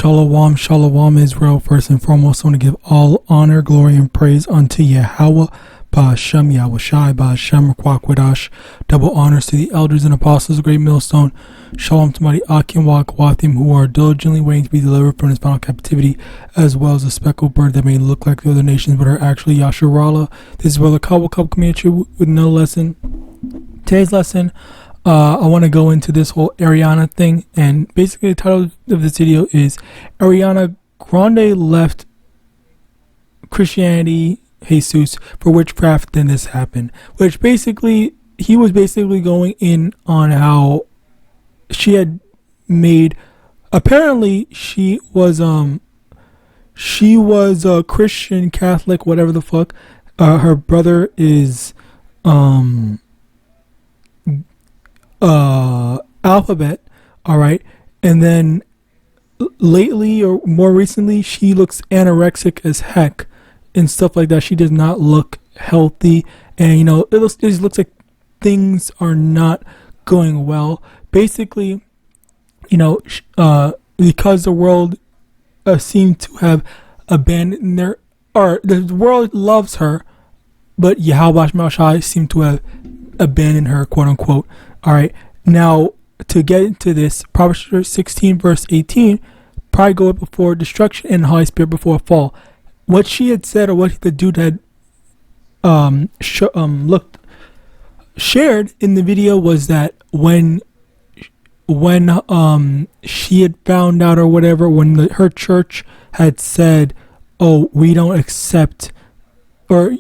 Shalom, shalom, Israel. First and foremost, I want to give all honor, glory, and praise unto YAHAWAH, BAHASHAM, YAHAWASHI, BAHASHAM, RAKWAKWADASH. Double honors to the elders and apostles of Great Millstone. Shalom to mighty Akim Wakawathim, who are diligently waiting to be delivered from his final captivity, as well as a speckled bird that may look like the other nations but are actually Yasharala. This is Brother Cobble Cup coming at you with no lesson. Today's lesson, I want to go into this whole Ariana thing, and basically the title of this video is Ariana Grande left Christianity, Jesus, for witchcraft, then this happened. Which basically, he was basically going in on how she had made, apparently she was a Christian, Catholic, whatever the fuck. Her brother is alphabet, all right, and then lately or more recently she looks anorexic as heck and stuff like that. She does not look healthy, and it just looks like things are not going well. Basically, because the world seemed to have abandoned their, or the world loves her, but YAHAWASHI seemed to have abandoned her, quote unquote. All right, now to get into this, Proverbs 16 verse 18, pride goeth before destruction and Holy Spirit before a fall. What she had said, or what the dude had shared in the video, was that when she had found out, or whatever, when her church had said, oh, we don't accept, or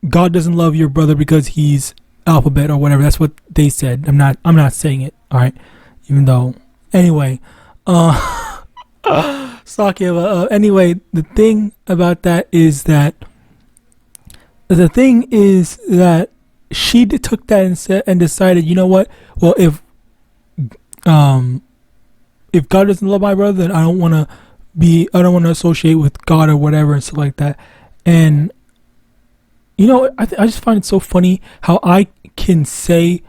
God doesn't love your brother because he's alphabet or whatever. That's what they said. I'm not saying it, all right, even though, anyway, anyway, the thing about that is that she took that and decided, you know what, well, if God doesn't love my brother, then I don't want to associate with God or whatever and stuff like that. And I just find it so funny how I can say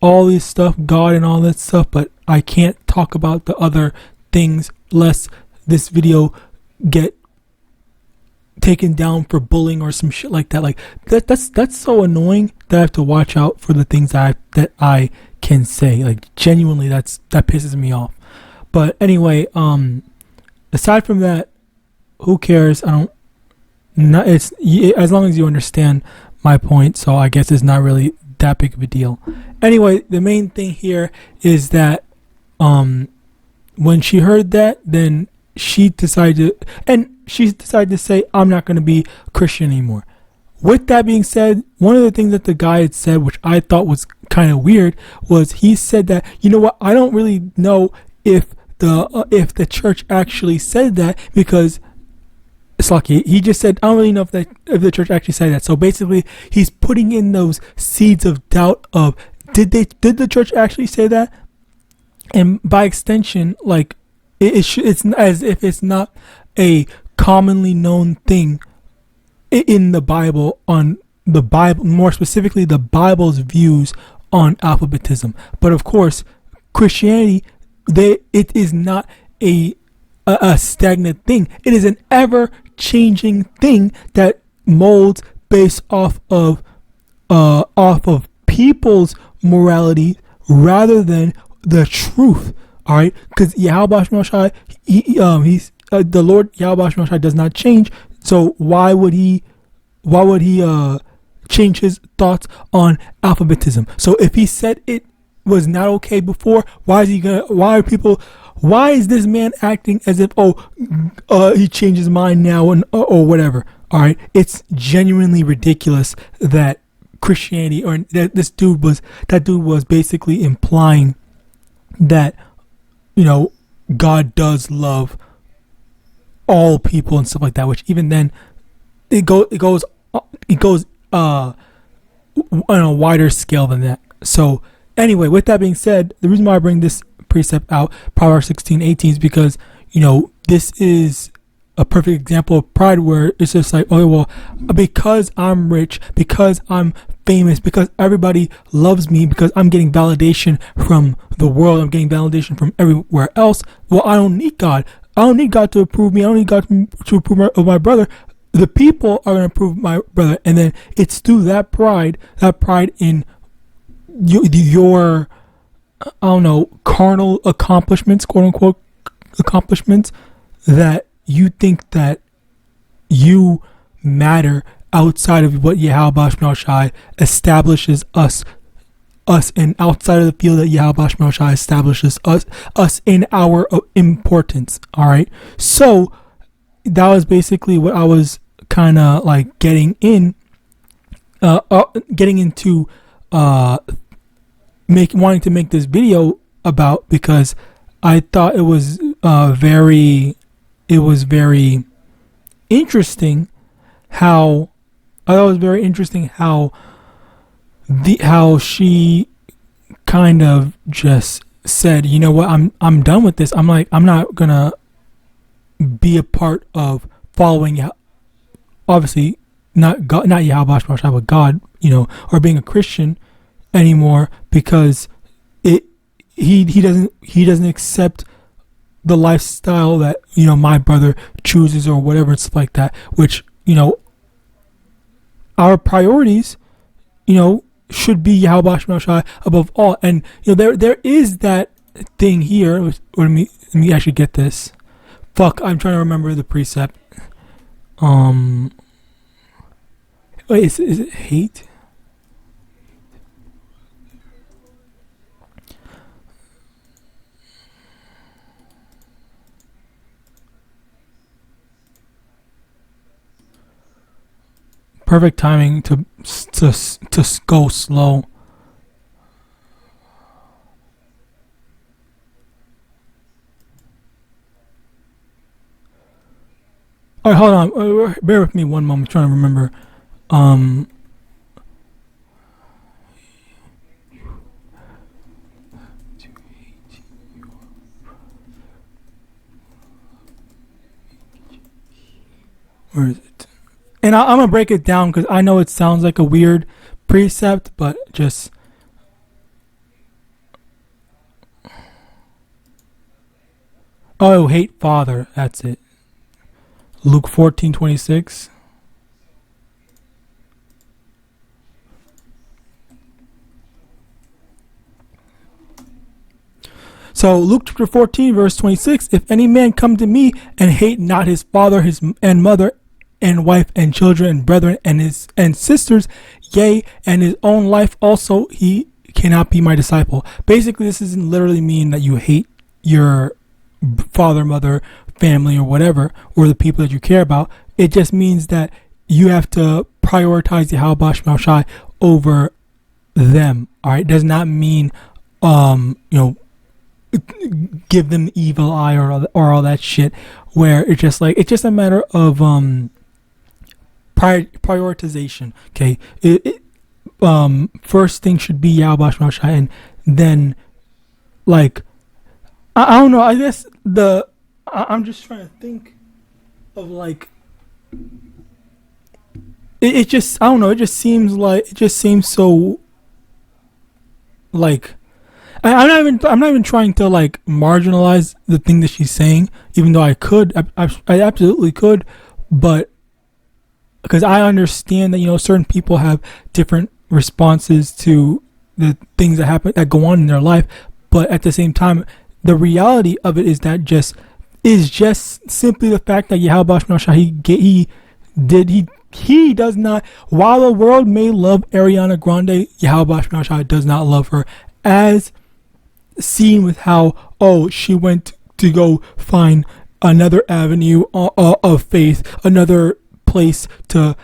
all this stuff, God and all that stuff, but I can't talk about the other things, lest this video get taken down for bullying or some shit like that. Like that's so annoying that I have to watch out for the things that I can say. Like, genuinely, that pisses me off. But anyway, aside from that, who cares? It's as long as you understand my point, so I guess it's not really that big of a deal. Anyway, the main thing here is that when she heard that, then she decided to say, I'm not going to be Christian anymore. With that being said, one of the things that the guy had said, which I thought was kind of weird, was he said that, you know what, I don't really know if the church actually said that, because it's lucky. He just said, I don't really know if the church actually said that. So basically, he's putting in those seeds of doubt of, did the church actually say that? And by extension, like, it's as if it's not a commonly known thing in the Bible, on the Bible, more specifically the Bible's views on alphabetism. But of course, Christianity, it is not a stagnant thing. It is an ever-changing thing that molds based off of people's morality rather than the truth. All right, because YAHAWASHI, he's the Lord YAHAWASHI does not change. So why would he change his thoughts on alphabetism? So if he said it was not okay before, why is this man acting as if he changed his mind now or whatever? All right, it's genuinely ridiculous that Christianity, or that dude was basically implying that God does love all people and stuff like that, which even then it goes on a wider scale than that. So anyway, with that being said, the reason why I bring this precept out, Proverbs 16:18, is because this is a perfect example of pride, where it's just like, oh well, because I'm rich, because I'm famous, because everybody loves me, because I'm getting validation from the world, I'm getting validation from everywhere else. Well, I don't need God. I don't need God to approve me. I don't need God to approve of my brother. The people are going to approve my brother. And then it's through that pride in your I don't know, carnal accomplishments, quote unquote accomplishments, that you think that you matter outside of what YAHAWAH establishes us, and outside of the field that YAHAWAH establishes us in our importance. All right. So that was basically what I was kind of like getting into wanting to make this video about, because I thought it was very interesting how how she kind of just said, you know what, I'm done with this. I'm not gonna be a part of following, obviously not God, not YAHAWASHI, but God, or being a Christian anymore, because he doesn't accept the lifestyle that my brother chooses or whatever, and stuff like that, which our priorities should be YAHAWASHI above all. And there is that thing here. Let me actually get this. Fuck, I'm trying to remember the precept. Wait, is it hate? Perfect timing to go slow. All right, hold on. Bear with me one moment. I'm trying to remember. Where is it? And I'm gonna break it down, because I know it sounds like a weird precept, but just hate father. That's it. Luke 14:26. So Luke chapter 14 verse 26. If any man come to me and hate not his father, his and mother, and wife, and children, and brethren, and sisters, yea, and his own life also, he cannot be my disciple. Basically, this doesn't literally mean that you hate your father, mother, family, or whatever, or the people that you care about. It just means that you have to prioritize the YAHAWASHI over them. All right, it does not mean give them evil eye or all that shit, where it's just a matter of prioritization. Okay, first thing should be YAHAWASHI, and then I don't know. I guess I'm just trying to think of it just, I don't know. It just seems so I'm not even trying to marginalize the thing that she's saying, even though I absolutely could, but because I understand that certain people have different responses to the things that go on in their life, but at the same time, the reality of it is just simply the fact that YAHAWASHI he does not. While the world may love Ariana Grande, YAHAWASHI does not love her, as seen with how she went to go find another avenue of faith, another place to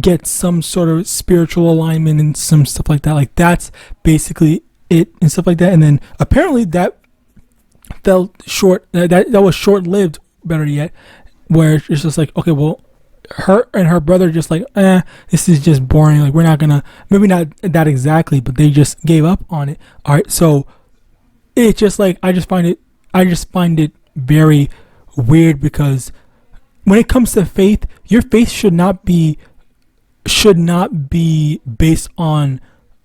get some sort of spiritual alignment and some stuff like that. That's basically it, and stuff like that. And then apparently that fell short. That was short-lived. Better yet, where it's just okay, well, her and her brother just this is just boring. We're not gonna, maybe not that exactly, but they just gave up on it. All right, so it's just I just find it very weird, because when it comes to faith, your faith should not be should not be based on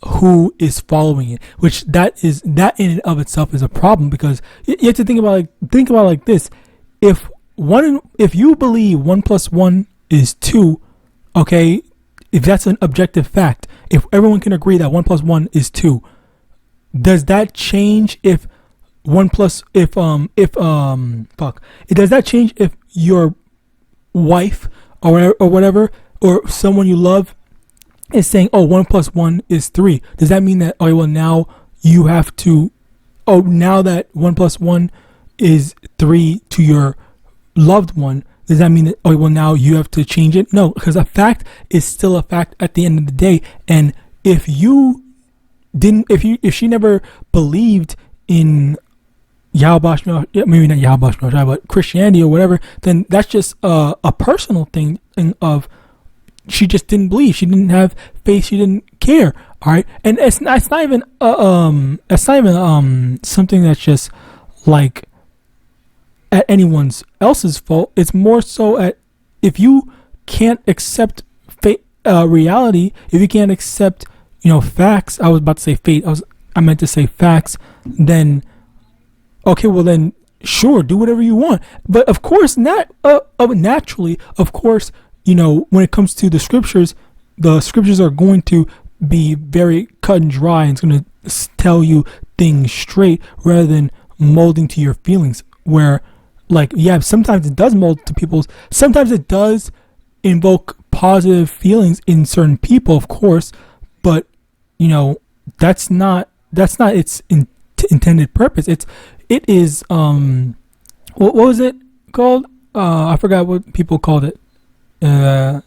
who is following it, which that in and of itself is a problem, because you have to think about it like this. If you believe 1 + 1 is 2, okay, if that's an objective fact, if everyone can agree that 1 + 1 is 2, does that change if does that change if your wife or whatever, or someone you love is saying, oh, 1 + 1 is 3? Does that mean that, oh, well, now you have to, oh, now that 1 + 1 is 3 to your loved one, does that mean that, oh, well, now you have to change it? No, because a fact is still a fact at the end of the day. And if she never believed in YAHAWASHI, maybe not YAHAWASHI, but Christianity or whatever, then that's just a personal thing of, she just didn't believe, she didn't have faith, she didn't care. All right, and it's not even something that's just like at anyone else's fault. It's more so at, if you can't accept reality, if you can't accept facts. I was about to say fate. I meant to say facts. Then okay, well then sure, do whatever you want. But of course, naturally, of course, when it comes to the scriptures are going to be very cut and dry, and it's going to tell you things straight rather than molding to your feelings. Where, sometimes it does mold to people's, sometimes it does invoke positive feelings in certain people, of course, but that's not its intended purpose. It is what was it called? I forgot what people called it. I'm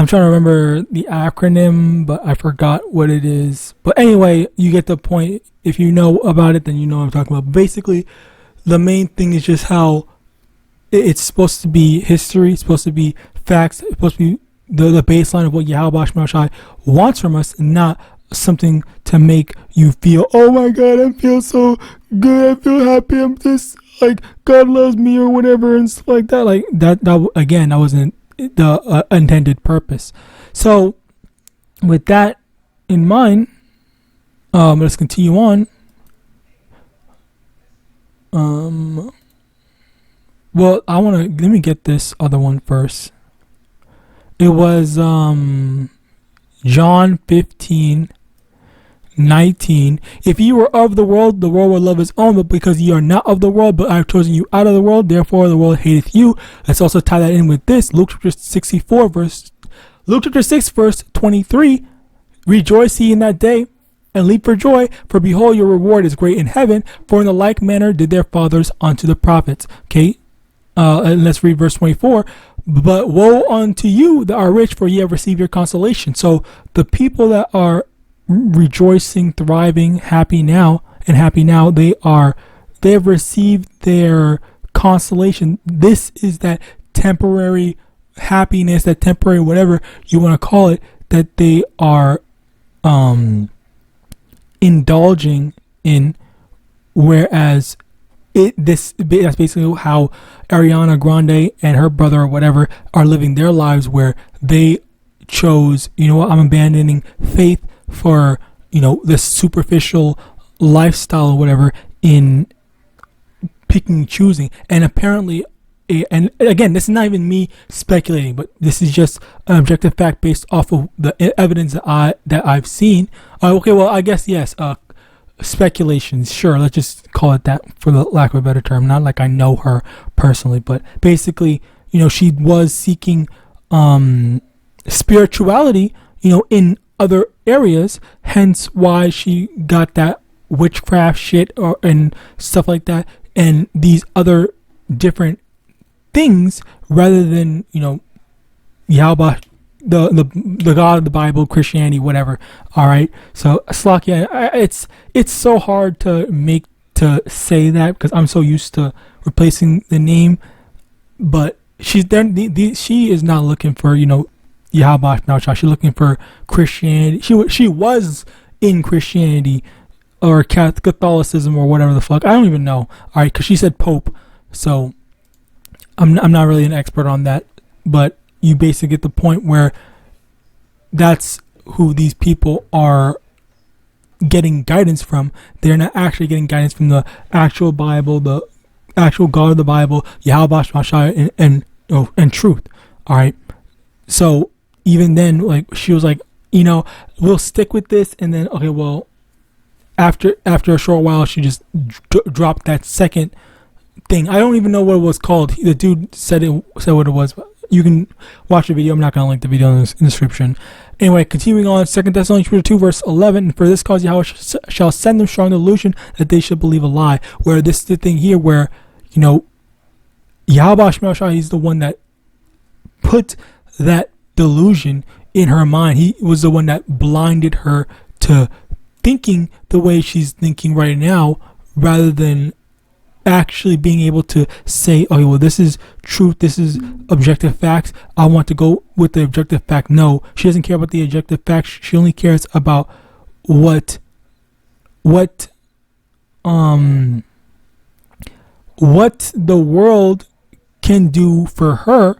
trying to remember the acronym, but I forgot what it is. But anyway, you get the point. If you know about it, then you know what I'm talking about. Basically, the main thing is just how it's supposed to be history, it's supposed to be facts, it's supposed to be the baseline of what YAHAWASHI wants from us, not something to make you feel, oh my God, I feel so good, I feel happy, I'm just God loves me or whatever, and stuff like that. That again, that wasn't the intended purpose. So with that in mind, let's continue on. Well, let me get this other one first. It was John 15:19. If you were of the world would love its own, but because ye are not of the world, but I have chosen you out of the world, therefore the world hateth you. Let's also tie that in with this. Luke chapter 6 verse 23. Rejoice ye in that day, and leap for joy, for behold, your reward is great in heaven, for in the like manner did their fathers unto the prophets. Okay, and let's read verse 24. But woe unto you that are rich, for ye have received your consolation. So the people that are rejoicing, thriving, happy now, they have received their consolation. This is that temporary happiness, that temporary whatever you want to call it, that they are indulging in, whereas that's basically how Ariana Grande and her brother or whatever are living their lives, where they chose, I'm abandoning faith for this superficial lifestyle or whatever, in picking and choosing. And apparently, and again, this is not even me speculating, but this is just an objective fact based off of the evidence that I've seen. Okay, well, I guess yes, speculations, sure, let's just call it that for the lack of a better term. Not like I know her personally, but basically, she was seeking spirituality, in other areas, hence why she got that witchcraft shit and stuff like that, and these other different things, rather than Yahweh, the God of the Bible, Christianity, whatever. All right, so Slakia, it's so hard to say that, because I'm so used to replacing the name, but she's then she is not looking for Yahweh. She's looking for Christianity. She was in Christianity or Catholicism or whatever the fuck. I don't even know. All right, because she said Pope, so I'm not really an expert on that. But you basically get the point where that's who these people are getting guidance from. They're not actually getting guidance from the actual Bible, the actual God of the Bible, YAHAWASHI, and truth. All right. So even then, like, she was like, you know, we'll stick with this, and then okay, well, after a short while, she just dropped that second thing. I don't even know what it was called. The dude said what it was. You can watch the video. I'm not gonna link the video in the description. Anyway, continuing on, 2 Thessalonians 2 verse 11. For this cause Yahweh shall send them strong delusion that they should believe a lie. Where this is the thing here, where you know, Yahawadah, he's the one that put that delusion in her mind. He was the one that blinded her to thinking the way she's thinking right now, rather than actually being able to say, oh well, this is truth, this is objective facts, I want to go with the objective fact. No, she doesn't care about the objective facts. She only cares about what the world can do for her,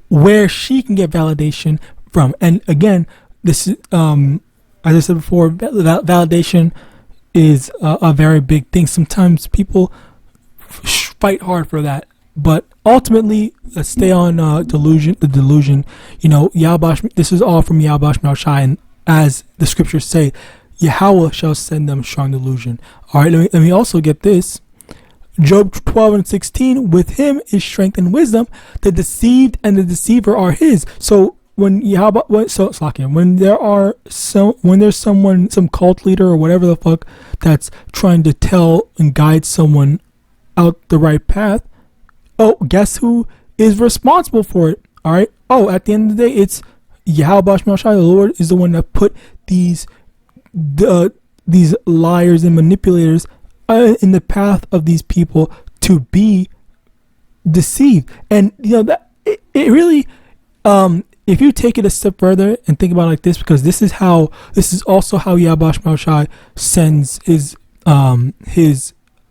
where she can get validation from. And again, this is as I said before, validation is a very big thing. Sometimes people fight hard for that, but ultimately, let's stay on delusion. The delusion, you know, Yahawash. This is all from Yahawash, and as the scriptures say, Yahweh shall send them strong delusion. All right, let me also get this. Job 12:16. With him is strength and wisdom. The deceived and the deceiver are his. So when there's someone, some cult leader or whatever the fuck, that's trying to tell and guide someone out the right path, oh, guess who is responsible for it? All right. Oh, at the end of the day, it's Yahweh. The Lord is the one that put these liars and manipulators in the path of these people to be deceived. And you know that it really, if you take it a step further and think about it like this, because this is also how Yahawadah sends his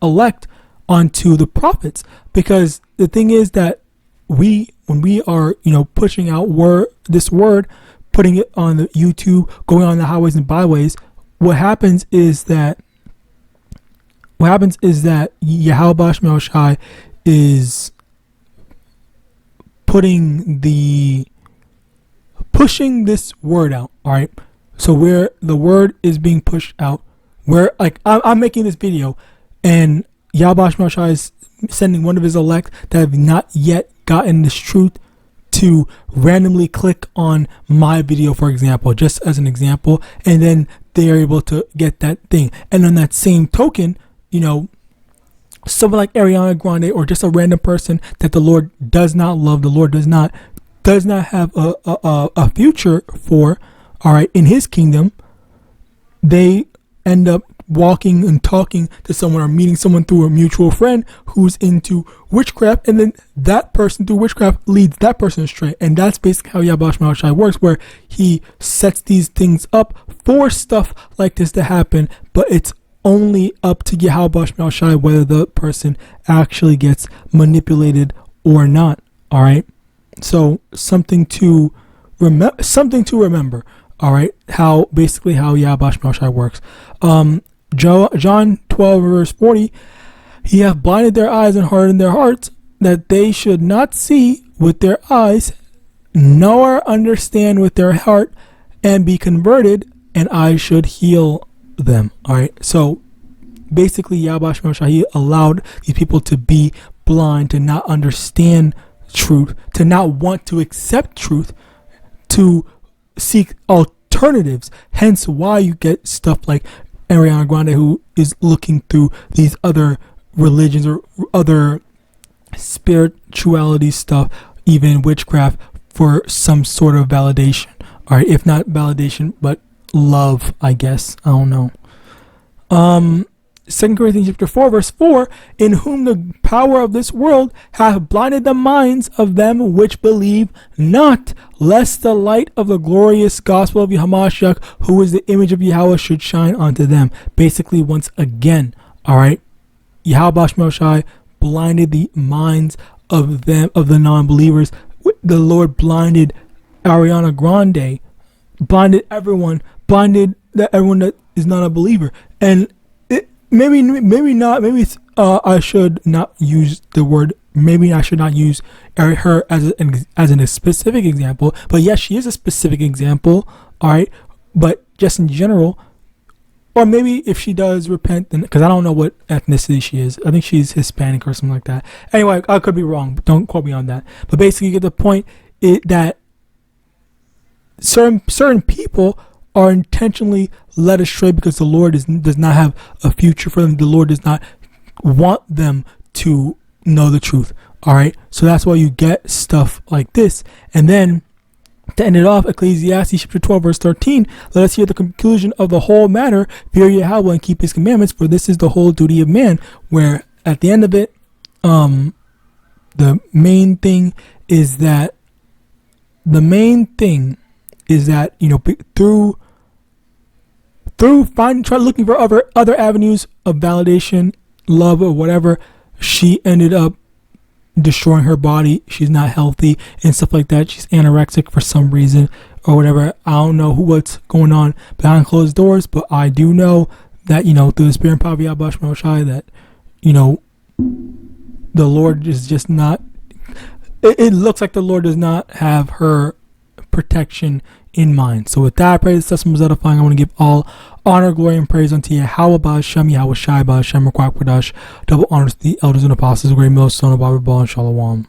elect onto the prophets. Because the thing is that when we are, you know, pushing out this word, putting it on the YouTube, going on the highways and byways, what happens is that Yahawadah is pushing this word out. All right. So where the word is being pushed out, where like I'm making this video, and Yahawadah is sending one of his elect that have not yet gotten this truth to randomly click on my video, for example, just as an example, and then they are able to get that thing. And on that same token, you know, someone like Ariana Grande, or just a random person that the Lord does not love, the Lord does not have a future for, all right, in his kingdom, they end up walking and talking to someone or meeting someone through a mutual friend who's into witchcraft, and then that person through witchcraft leads that person astray. And that's basically how Yahawadah works, where he sets these things up for stuff like this to happen, but it's only up to Yahawadah whether the person actually gets manipulated or not. All right. So something to remember. All right. How Yahawadah works. John 12 verse 40. He hath blinded their eyes and hardened their hearts, that they should not see with their eyes, nor understand with their heart, and be converted, and I should heal them. All right. So basically, Yahawadah, he allowed these people to be blind, to not understand truth, to not want to accept truth, to seek alternatives. Hence why you get stuff like Ariana Grande, who is looking through these other religions or other spirituality stuff, even witchcraft, for some sort of validation. All right, if not validation, but love, I guess. I don't know. 2 Corinthians chapter 4 verse 4, in whom the power of this world hath blinded the minds of them which believe not, lest the light of the glorious gospel of Yahawadah, who is the image of Yahweh, should shine unto them. Basically, once again, all right, Yahawadah blinded the minds of the non-believers the Lord blinded Ariana Grande, blinded everyone, everyone that is not a believer. And maybe not. Maybe I should not use the word. Maybe I should not use her as a specific example. But yes, she is a specific example. All right. But just in general, or maybe if she does repent, then, because I don't know what ethnicity she is. I think she's Hispanic or something like that. Anyway, I could be wrong, but don't quote me on that. But basically, you get the point that certain people are intentionally led astray because the Lord does not have a future for them. The Lord does not want them to know the truth. All right. So that's why you get stuff like this. And then to end it off, Ecclesiastes chapter 12 verse 13, let us hear the conclusion of the whole matter. Fear Yahweh and keep his commandments, for this is the whole duty of man. Where at the end of it, the main thing is that try looking for other avenues of validation, love, or whatever, she ended up destroying her body. She's not healthy and stuff like that. She's anorexic for some reason or whatever. I don't know what's going on behind closed doors, but I do know that, through the spirit and power of YAHAWAH, that, the Lord is just not, it looks like the Lord does not have her protection in mind. So with that, I pray this testimony was edifying. I want to give all honor, glory, and praise unto YAHAWAH, Shem, YAHAWASHI, Shem, double honors to the elders and apostles, great millstone of Bible, and Shalom.